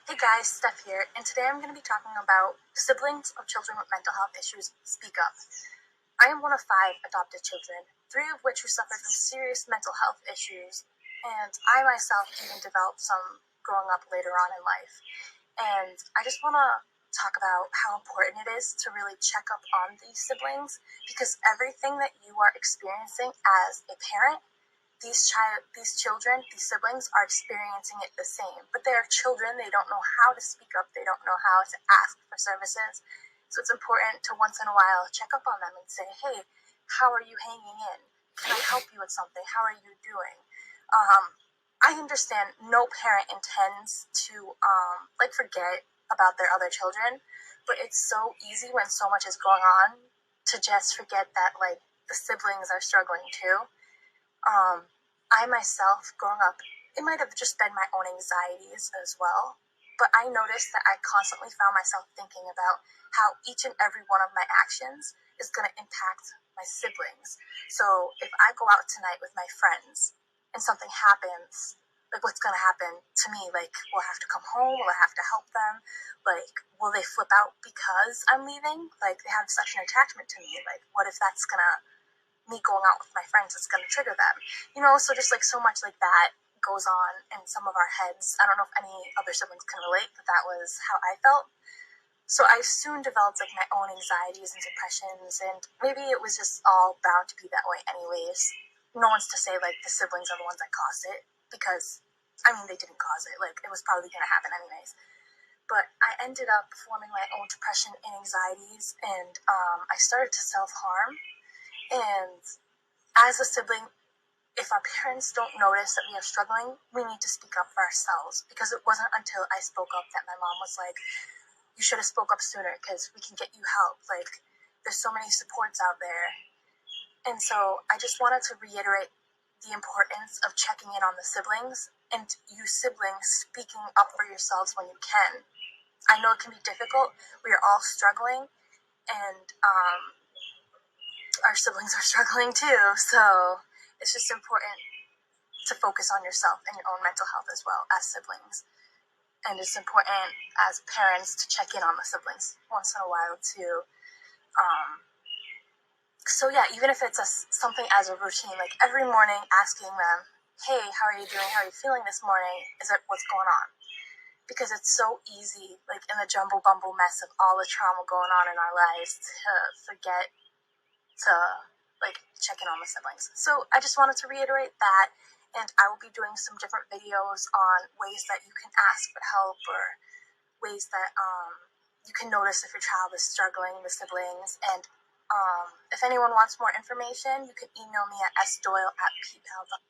Hey guys, Steph here, and today I'm going to be talking about siblings of children with mental health issues speak up. I am one of 5 adopted children, 3 of which who suffered from serious mental health issues, and I myself even developed some growing up later on in life. And I just want to talk about how important it is to really check up on these siblings, because everything that you are experiencing as a parent, these children, these siblings are experiencing it the same. But they are children, they don't know how to speak up, they don't know how to ask for services. So it's important to once in a while check up on them and say, hey, how are you hanging in? Can I help you with something? How are you doing? I understand no parent intends to forget about their other children, but it's so easy when so much is going on to just forget that the siblings are struggling too. I myself, growing up, it might have just been my own anxieties as well, but I noticed that I constantly found myself thinking about how each and every one of my actions is going to impact my siblings. So if I go out tonight with my friends and something happens, what's going to happen to me? Will I have to come home? Will I have to help them? Will they flip out because I'm leaving? They have such an attachment to me. What if that's going to me going out with my friends is going to trigger them, so just so much like that goes on in some of our heads. I don't know if any other siblings can relate, but that was how I felt. So I soon developed my own anxieties and depressions, and maybe it was just all bound to be that way anyways. No one's to say the siblings are the ones that caused it, because they didn't cause it. It was probably going to happen anyways. But I ended up forming my own depression and anxieties, and I started to self-harm. And as a sibling, if our parents don't notice that we are struggling, we need to speak up for ourselves, because it wasn't until I spoke up that my mom was like, you should have spoke up sooner because we can get you help. There's so many supports out there. And so I just wanted to reiterate the importance of checking in on the siblings, and you siblings speaking up for yourselves when you can. I know it can be difficult. We are all struggling, and our siblings are struggling too, so it's just important to focus on yourself and your own mental health as well as siblings. And it's important as parents to check in on the siblings once in a while too. So yeah, even if it's something as a routine, every morning asking them, hey, how are you doing? How are you feeling this morning? Is it what's going on? Because it's so easy, in the jumble bumble mess of all the trauma going on in our lives, to forget to check in on the siblings. So I just wanted to reiterate that, and I will be doing some different videos on ways that you can ask for help, or ways that you can notice if your child is struggling with siblings. And if anyone wants more information, you can email me at sdoyle@paypal.com.